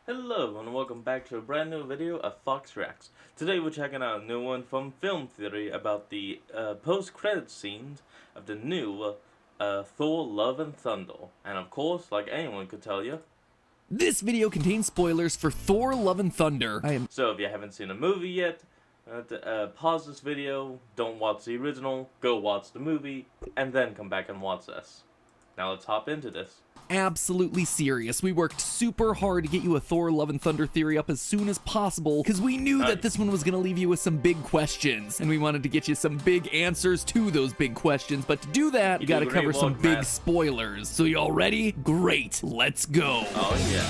Hello and welcome back to a brand new video of Fox Reacts. Today we're checking out a new one from Film Theory about the post-credit scenes of the new Thor Love and Thunder. And of course, like anyone could tell you, This video contains spoilers for Thor Love and Thunder. so if you haven't seen the movie yet, pause this video, don't watch the original, go watch the movie, and then come back and watch this. Now let's hop into this. Absolutely serious. We worked super hard to get you a Thor Love and Thunder theory up as soon as possible because we knew that this one was going to leave you with some big questions and we wanted to get you some big answers to those big questions. But to do that, we got to cover some big spoilers. So y'all ready? Great. Let's go. Oh yeah.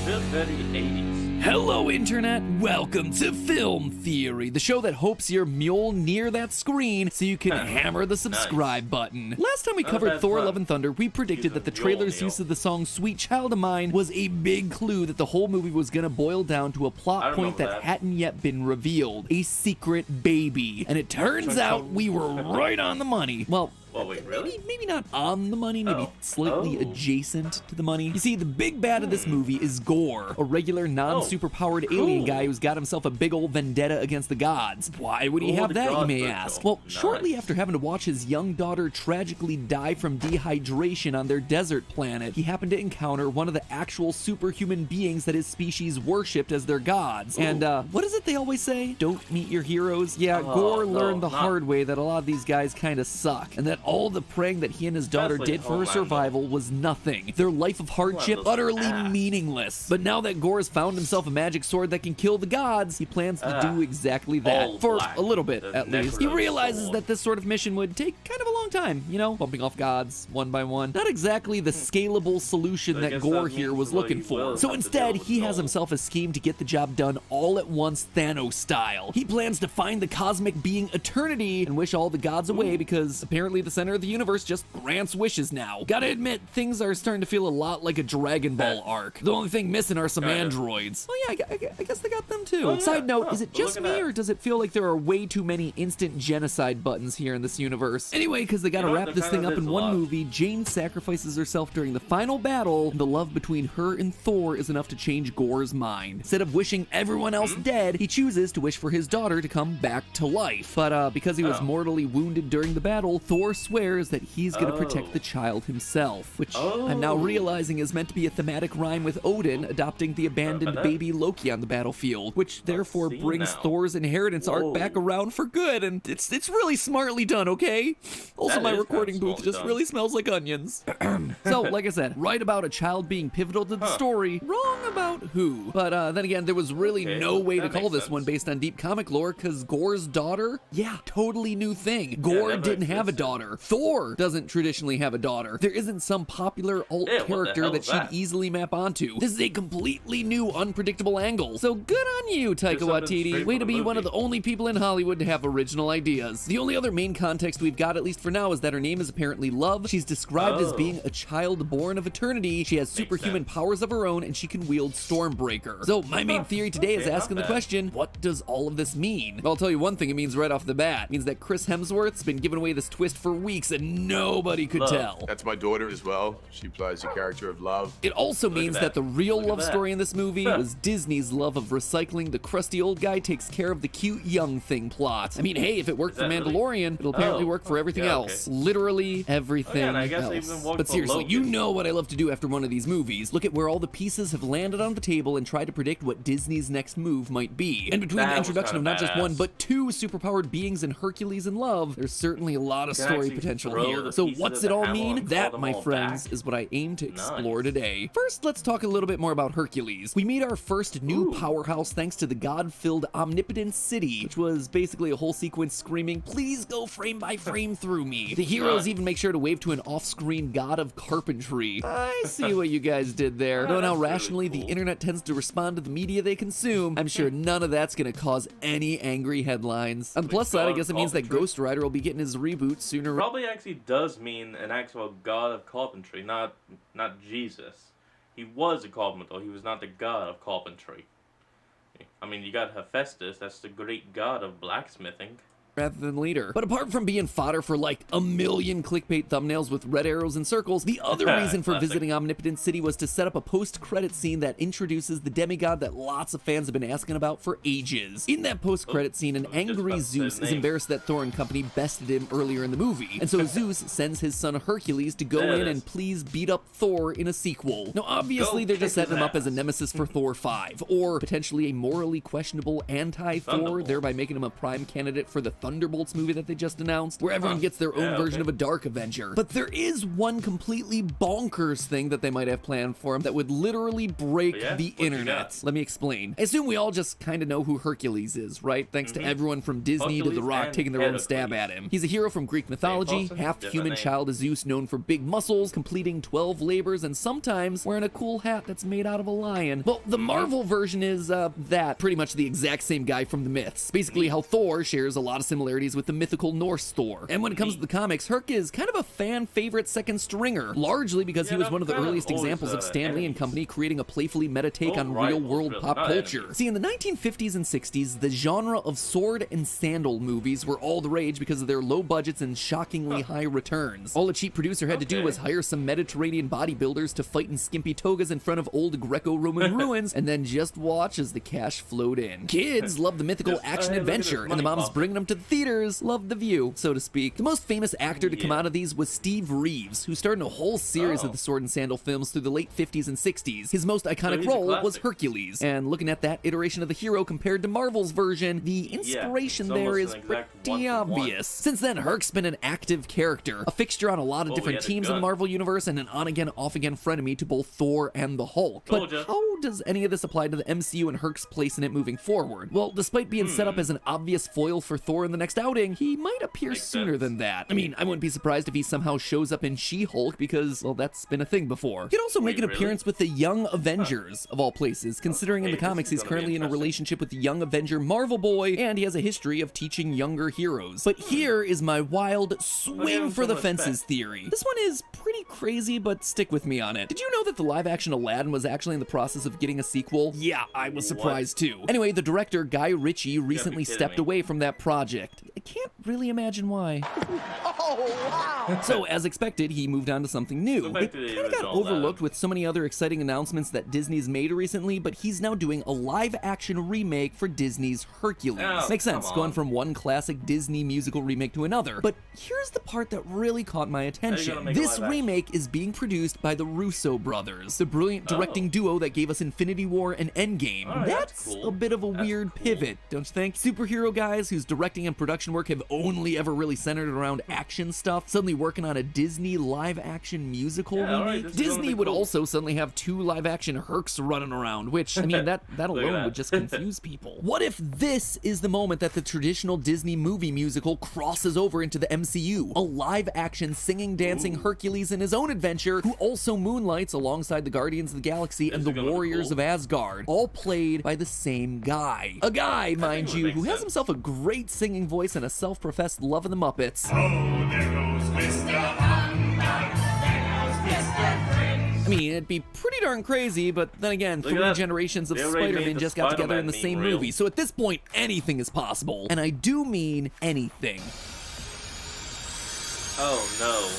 Feels very 80s. Hello, Internet. Welcome to Film Theory, the show that hopes you're mule near that screen so you can hammer the subscribe button. Last time we covered Thor Love and Thunder, we predicted that the trailer's use of the song Sweet Child of Mine was a big clue that the whole movie was going to boil down to a plot point that hadn't yet been revealed. A secret baby. And it turns out we were right on the money. Well, wait, really? Maybe not on the money, maybe slightly adjacent to the money. You see, the big bad of this movie is Gore, a regular non-superpowered alien guy who's got himself a big old vendetta against the gods. Why would he have that, you may ask? Well, shortly after having to watch his young daughter tragically die from dehydration on their desert planet, he happened to encounter one of the actual superhuman beings that his species worshipped as their gods. And, what is it they always say? Don't meet your heroes? Yeah, Gore learned the hard way that a lot of these guys kinda suck, and that all the praying that he and his daughter did for her survival was nothing. Their life of hardship utterly meaningless. But now that Gore has found himself a magic sword that can kill the gods, he plans to do exactly that. For a little bit, at least. He realizes that this sort of mission would take kind of a long time, you know, bumping off gods one by one. Not exactly the scalable solution that Gore here was looking for. So instead, he has himself a scheme to get the job done all at once, Thanos style. He plans to find the cosmic being Eternity and wish all the gods away because apparently the center of the universe just grants wishes now. Gotta admit, things are starting to feel a lot like a Dragon Ball arc. The only thing missing are some androids. Oh yeah, I guess they got them too. Side note, is it just me or does it feel like there are way too many instant genocide buttons here in this universe? Anyway, because they gotta wrap this thing up in one movie, Jane sacrifices herself during the final battle, and the love between her and Thor is enough to change Gore's mind. Instead of wishing everyone else dead, he chooses to wish for his daughter to come back to life. But because he was mortally wounded during the battle, Thor swears that he's gonna protect the child himself, which I'm now realizing is meant to be a thematic rhyme with Odin adopting the abandoned baby Loki on the battlefield, which therefore brings Thor's inheritance arc back around for good, and it's really smartly done, okay? Also, my recording booth just really smells like onions. So, like I said, right about a child being pivotal to the story, wrong about who. But then again, there was really no way to call this one based on deep comic lore, because Gore's daughter? Yeah, totally new thing. Gore didn't have a daughter. Thor doesn't traditionally have a daughter. There isn't some popular alt character that she'd easily map onto. This is a completely new, unpredictable angle. So good on you, Taika Waititi. Way to be one of the only people in Hollywood to have original ideas. The only other main context we've got, at least for now, is that her name is apparently Love. She's described as being a child born of eternity. She has superhuman powers of her own, and she can wield Stormbreaker. So my main theory today is asking the question, what does all of this mean? I'll tell you one thing it means right off the bat. It means that Chris Hemsworth's been giving away this twist for weeks and nobody could tell. That's my daughter as well. She plays the character of Love. It also means that the real love story in this movie was Disney's love of recycling the crusty old guy takes care of the cute young thing plot. I mean, hey, if it worked for Mandalorian, it'll apparently work for everything else. Literally everything else. But seriously, you know what I love to do after one of these movies. Look at where all the pieces have landed on the table and try to predict what Disney's next move might be. And between the introduction of not just one, but two superpowered beings in Hercules and Love, there's certainly a lot of story potential here. So what's it all mean? That, my friends, is what I aim to explore today. First, let's talk a little bit more about Hercules. We meet our first new powerhouse thanks to the god-filled Omnipotent City, which was basically a whole sequence screaming, please go frame by frame through me. The heroes even make sure to wave to an off-screen god of carpentry. I see what you guys did there. Though now rationally the internet tends to respond to the media they consume, I'm sure none of that's gonna cause any angry headlines. On the plus side, I guess it means that Ghost Rider will be getting his reboot sooner. Probably actually does mean an actual god of carpentry, not Jesus. He was a carpenter, he was not the god of carpentry. I mean, you got Hephaestus, that's the great god of blacksmithing. rather than later. But apart from being fodder for like a million clickbait thumbnails with red arrows and circles, the other reason for visiting Omnipotent City was to set up a post-credit scene that introduces the demigod that lots of fans have been asking about for ages. In that post-credit scene, an angry Zeus is embarrassed that Thor and company bested him earlier in the movie, and so Zeus sends his son Hercules to go in and please beat up Thor in a sequel. Now obviously they're just setting him up as a nemesis for Thor 5, or potentially a morally questionable anti-Thor, thereby making him a prime candidate for the Thunderbolts movie that they just announced, where everyone gets their own version of a Dark Avenger. But there is one completely bonkers thing that they might have planned for him that would literally break the internet. Let me explain. I assume we all just kind of know who Hercules is, right? Thanks to everyone from Disney to The Rock taking their own stab at him. He's a hero from Greek mythology, half-human child of Zeus known for big muscles, completing 12 labors, and sometimes wearing a cool hat that's made out of a lion. Well, the Marvel version is, that, pretty much the exact same guy from the myths. Basically how Thor shares a lot of similarities with the mythical Norse Thor. And when it comes to the comics, Herc is kind of a fan favorite second stringer, largely because he was one of the earliest examples of Stan Lee and company creating a playfully meta take on real world pop culture. See, in the 1950s and 60s, the genre of sword and sandal movies were all the rage because of their low budgets and shockingly high returns. All a cheap producer had to do was hire some Mediterranean bodybuilders to fight in skimpy togas in front of old Greco-Roman ruins, and then just watch as the cash flowed in. Kids love the mythical action adventure, and the moms bringing them to the theaters loved the view, so to speak. The most famous actor to come out of these was Steve Reeves, who starred in a whole series of the sword and sandal films through the late 50s and 60s. His most iconic role was Hercules, and looking at that iteration of the hero compared to Marvel's version, the inspiration there is pretty obvious. Since then, Herc's been an active character, a fixture on a lot of different teams in the Marvel Universe, and an on-again, off-again frenemy to both Thor and the Hulk. But how does any of this apply to the MCU and Herc's place in it moving forward? Well, despite being set up as an obvious foil for Thor in the next outing, he might appear sooner than that. I mean, I wouldn't be surprised if he somehow shows up in She-Hulk because, well, that's been a thing before. He'd also make an appearance with the Young Avengers, of all places, considering in the comics he's currently in a relationship with the Young Avenger Marvel Boy, and he has a history of teaching younger heroes. But here is my wild swing for the fences theory. This one is pretty crazy, but stick with me on it. Did you know that the live-action Aladdin was actually in the process of getting a sequel? Yeah, I was surprised too. Anyway, the director, Guy Ritchie, recently stepped away from that project. I can't really imagine why. Oh, wow! So, as expected, he moved on to something new. It kind of got overlooked with so many other exciting announcements that Disney's made recently, but he's now doing a live-action remake for Disney's Hercules. Makes sense, going from one classic Disney musical remake to another. But here's the part that really caught my attention. This remake is being produced by the Russo brothers, the brilliant directing duo that gave us Infinity War and Endgame. That's a bit of a weird pivot, don't you think? Superhero guys whose directing and production work have only ever really centered around action stuff, suddenly working on a Disney live-action musical remake? Disney would also suddenly have two live-action Hercs running around, which, I mean, that alone would just confuse people. What if this is the moment that the traditional Disney movie musical crosses over into the MCU? A live-action singing, dancing Hercules in his own adventure, who also moonlights alongside the Guardians of the Galaxy and the Warriors of Asgard, all played by the same guy. A guy, mind you, who has himself a great singing voice and a self-professed love of the Muppets. Oh, there goes Mr. Humbug, there goes Mr. Grinch. I mean, it'd be pretty darn crazy, but then again, 3 generations of Spider-Man just got together in the same movie, so at this point, anything is possible. And I do mean anything. Oh no.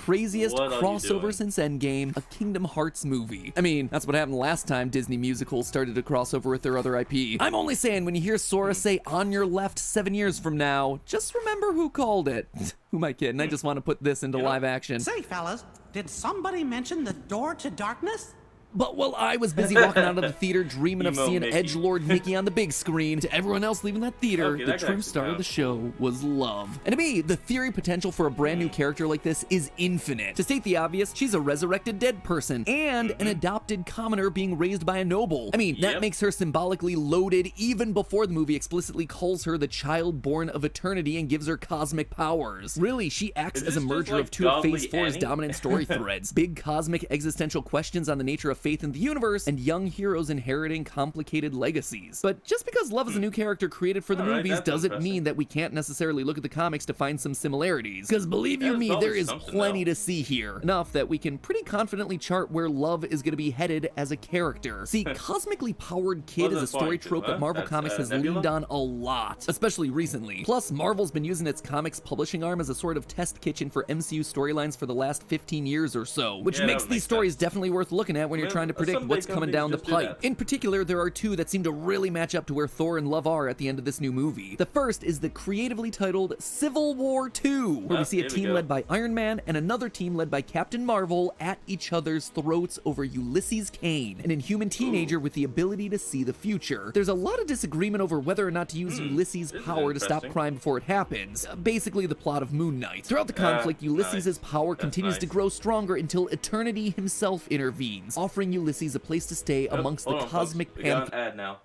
Craziest crossover since Endgame, a Kingdom Hearts movie. I mean, that's what happened last time Disney musicals started to cross over with their other IP. I'm only saying, when you hear Sora say "on your left" 7 years from now, just remember who called it. Who am I kidding? I just want to put this into live action. Say, fellas, did somebody mention the door to darkness? But while I was busy walking out of the theater dreaming of seeing edgelord Mickey on the big screen, to everyone else leaving that theater, the true star of the show was love. And to me, the theory potential for a brand new character like this is infinite. To state the obvious, she's a resurrected dead person, and an adopted commoner being raised by a noble. I mean, that makes her symbolically loaded even before the movie explicitly calls her the child born of eternity and gives her cosmic powers. Really, she acts as a merger of two of Phase 4's dominant story threads. Big cosmic existential questions on the nature of faith in the universe and young heroes inheriting complicated legacies. But just because Love is a new character created for the movies doesn't mean that we can't necessarily look at the comics to find some similarities. Because believe you me, there is plenty to see here. Enough that we can pretty confidently chart where Love is going to be headed as a character. See, cosmically powered kid is a story trope that Marvel Comics has leaned on a lot, especially recently. Plus, Marvel's been using its comics publishing arm as a sort of test kitchen for MCU storylines for the last 15 years or so, which makes these stories definitely worth looking at when you're trying to predict what's coming down the pipe. In particular, there are two that seem to really match up to where Thor and Love are at the end of this new movie. The first is the creatively titled Civil War II, where we see a team led by Iron Man and another team led by Captain Marvel at each other's throats over Ulysses Kane, an inhuman teenager with the ability to see the future. There's a lot of disagreement over whether or not to use Ulysses' power to stop crime before it happens. Basically the plot of Moon Knight. Throughout the conflict, Ulysses' power continues to grow stronger until Eternity himself intervenes, offering Ulysses a place to stay amongst the cosmic pantheon. Now.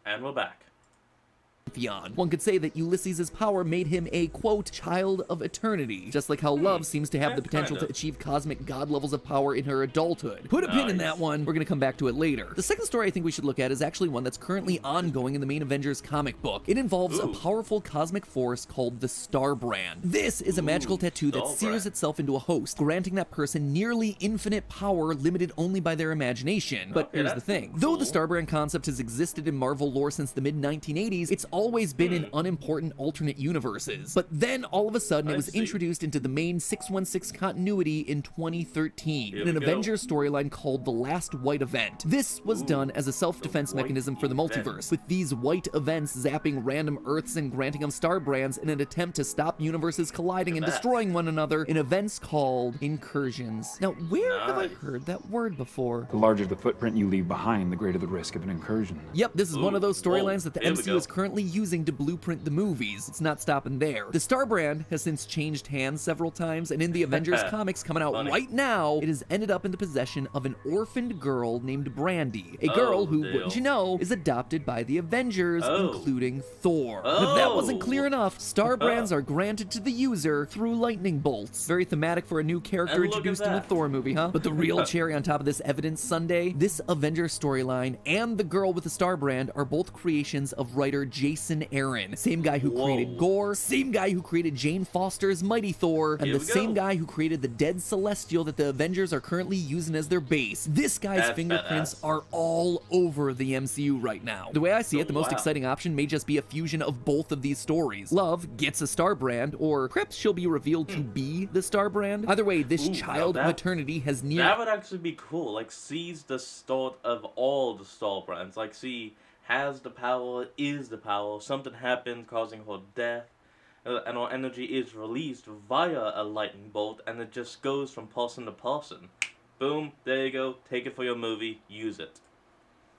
And we're back. One could say that Ulysses' power made him a, quote, child of eternity, just like how Love seems to have the potential to achieve cosmic god levels of power in her adulthood. Put a pin in that one, we're gonna come back to it later. The second story I think we should look at is actually one that's currently ongoing in the main Avengers comic book. It involves a powerful cosmic force called the Star Brand. This is a magical tattoo that sears itself into a host, granting that person nearly infinite power limited only by their imagination. But here's the thing. Though the Star Brand concept has existed in Marvel lore since the mid-1980s, it's always been in unimportant alternate universes. But then all of a sudden it was introduced into the main 616 continuity in 2013 in an Avengers storyline called The Last White Event. This was done as a self-defense mechanism for the multiverse, with these white events zapping random Earths and granting them star brands in an attempt to stop universes colliding and destroying one another in events called incursions. Now, where have I heard that word before? The larger the footprint you leave behind, the greater the risk of an incursion. Yep, this is one of those storylines that the MCU is currently using to blueprint the movies. It's not stopping there. The Star Brand has since changed hands several times, and in the Avengers comics coming out right now, it has ended up in the possession of an orphaned girl named Brandy, a girl who, wouldn't you know, is adopted by the Avengers, including Thor. And if that wasn't clear enough, Star Brands are granted to the user through lightning bolts. Very thematic for a new character introduced in a Thor movie, huh? But the real cherry on top of this evidence sundae, this Avengers storyline and the girl with the Star Brand are both creations of writer Jason Aaron, same guy who created Gore, same guy who created Jane Foster's Mighty Thor, and the same guy who created the dead Celestial that the Avengers are currently using as their base. This guy's fingerprints are all over the MCU right now. The way I see it, the most exciting option may just be a fusion of both of these stories. Love gets a Star Brand, or perhaps she'll be revealed to be the Star Brand. Either way, this child of eternity has That would actually be cool. Like, sees the start of all the Star Brands. Like, see, has the power, is the power, something happens causing her death, and her energy is released via a lightning bolt, and it just goes from person to person. Boom, there you go, take it for your movie, use it.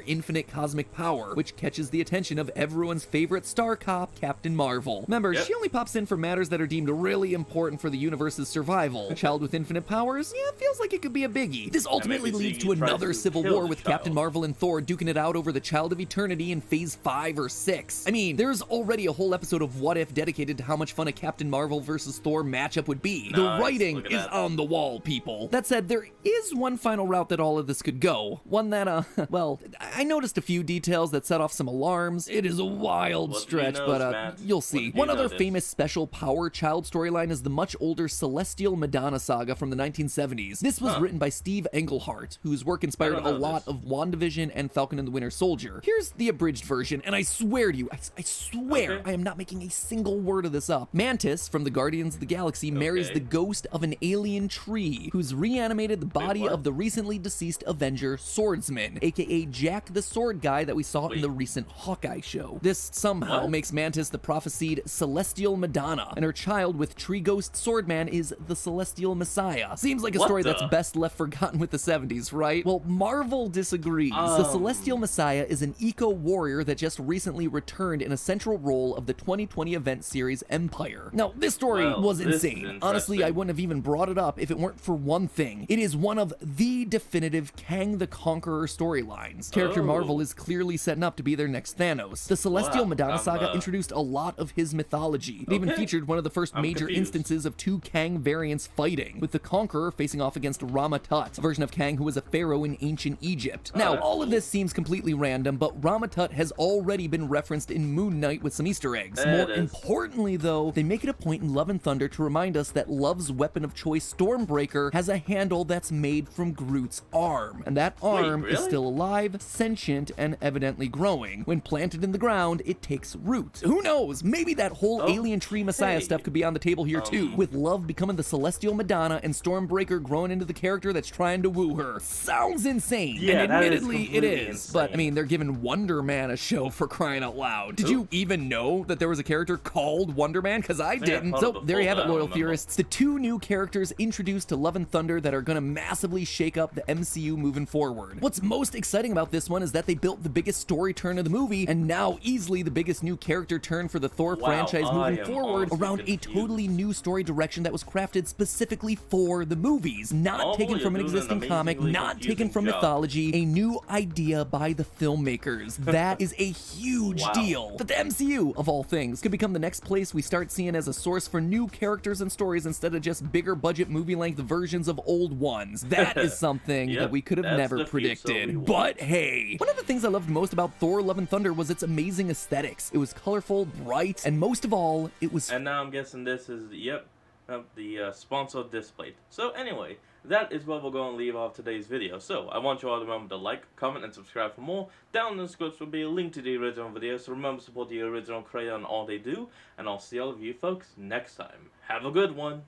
Infinite cosmic power, which catches the attention of everyone's favorite star cop, Captain Marvel. Remember, she only pops in for matters that are deemed really important for the universe's survival. A child with infinite powers? Yeah, feels like it could be a biggie. This ultimately leads to another civil war with Captain Marvel and Thor duking it out over the Child of Eternity in Phase 5 or 6. I mean, there's already a whole episode of What If dedicated to how much fun a Captain Marvel versus Thor matchup would be. The writing is on the wall, people. That said, there is one final route that all of this could go. One that, well, I noticed a few details that set off some alarms. It is a wild stretch, but you'll see. One other famous special power child storyline is the much older Celestial Madonna saga from the 1970s. This was written by Steve Englehart, whose work inspired a lot of WandaVision and Falcon and the Winter Soldier. Here's the abridged version, and I swear to you, I swear, I am not making a single word of this up. Mantis from the Guardians of the Galaxy marries the ghost of an alien tree, who's reanimated the body of the recently deceased Avenger Swordsman, aka Jack the Sword Guy that we saw in the recent Hawkeye show. This somehow makes Mantis the prophesied Celestial Madonna, and her child with Tree Ghost Swordman is the Celestial Messiah. Seems like a story that's best left forgotten with the 70s, right? Well, Marvel disagrees. The Celestial Messiah is an eco-warrior that just recently returned in a central role of the 2020 event series Empire. Now, this story was insane. Honestly, I wouldn't have even brought it up if it weren't for one thing. It is one of the definitive Kang the Conqueror storylines. character Oh. Marvel is clearly setting up to be their next Thanos. The Celestial Wow, Madonna I'm, saga introduced a lot of his mythology. It even Okay. featured one of the first I'm major confused. instances of two Kang variants fighting, with the Conqueror facing off against Rama Tut, a version of Kang who was a pharaoh in ancient Egypt. Now, that's all of cool. this seems completely random, but Rama Tut has already been referenced in Moon Knight with some Easter eggs. There More it is. importantly, though, they make it a point in Love and Thunder to remind us that Love's weapon of choice, Stormbreaker, has a handle that's made from Groot's arm. And that arm is really? still alive, sentient, and evidently growing. When planted in the ground, it takes root. Who knows? Maybe that whole alien tree messiah Okay. stuff could be on the table here too, with Love becoming the Celestial Madonna and Stormbreaker growing into the character that's trying to woo her. Sounds insane. Yeah, and that is admittedly it completely is. But I insane. mean, they're giving Wonder Man a show for crying out loud. Did you even know that there was a character called Wonder Man? Because I didn't. thought So of it there you before, have it, but I don't loyal remember. theorists. The two new characters introduced to Love and Thunder that are going to massively shake up the MCU moving forward. What's most exciting about this one is that they built the biggest story turn of the movie, and now easily the biggest new character turn for the Thor Wow, franchise I moving am forward honestly around a confused. totally new story direction that was crafted specifically for the movies. Not Marvel, taken you're from an doing an existing comic, amazingly not taken confusing from job. mythology, a new idea by the filmmakers. That is a huge Wow. deal. But the MCU, of all things, could become the next place we start seeing as a source for new characters and stories instead of just bigger budget movie length versions of old ones. That is something Yep, that we could have that's never the future we predicted. want. But hey, one of the things I loved most about Thor Love and Thunder was its amazing aesthetics. It was colorful, bright, and most of all, it was And now I'm guessing this is, the sponsor displayed. So anyway, that is where we're going to leave off today's video. So I want you all to remember to like, comment, and subscribe for more. Down in the description will be a link to the original video, so remember to support the original creator and all they do. And I'll see all of you folks next time. Have a good one.